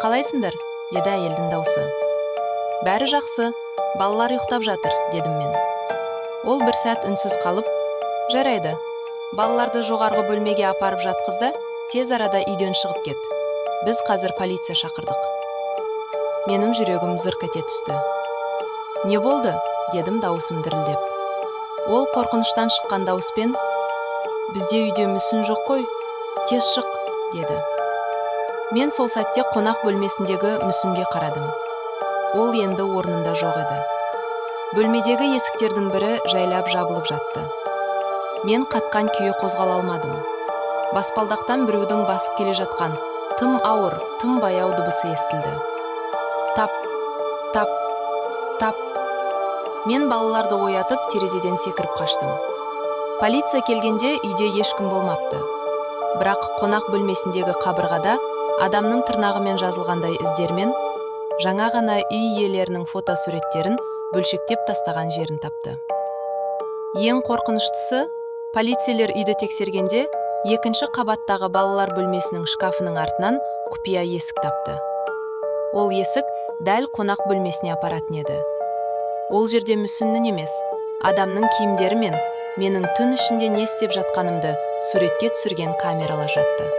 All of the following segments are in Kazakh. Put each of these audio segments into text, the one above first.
қалайсыңдар? Деді әйелдің даусы. Бәрі жақсы, балалар ұйықтап жатыр, дедім мен. Ол бір сәт үнсіз қалып, жарайды, балаларды жоғарғы бөлмеге апарып жатқызды, тез арада үйден шығып кет. Біз қазір полиция шақырдық. Менің жүрегім зырқ ете түсті. Не болды? Дедім дауысым дірілдеп. Ол қорқыныштан шыққан дауыспен, бізде үйде мүсін жоқ қой, тез шық, деді. Мен сол сәтте қонақ бөлмесіндегі мүсінге қарадым. Ол енді орнында жоқ еді. Бөлмедегі есіктердің бірі жайлап жабылып жатты. Мен қатқан күйі қозғала алмадым. Баспалдақтан біреудің басып келе жатқан, тым ауыр, тым баяу дыбысы естілді. Тап, тап, тап. Мен балаларды оятып, терезеден секіріп қаштым. Полиция келгенде үйде ешкім болмапты. Бірақ қонақ бөлмесіндегі қабырғада адамның тырнағымен жазылғандай іздермен жаңа ғана үй иелерінің фотосуреттерін бөлшектеп тастаған жерін тапты. Ең қорқыныштысы, полицейлер үйді тексергенде екінші қабаттағы балалар бөлмесінің шкафының артынан құпия есік тапты. Ол есік дәл қонақ бөлмесіне апаратын еді. Ол жерде мүсіннің емес, адамның киімдері мен менің түн ішінде не істеп жатқанымды суретке түсірген камералар жатты.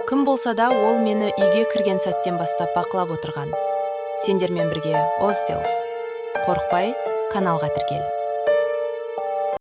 Кім болса да ол мені үйге кірген сәттен бастап бақылап отырған. Сендермен бірге Озделс. Қорықпай, каналға тіркел.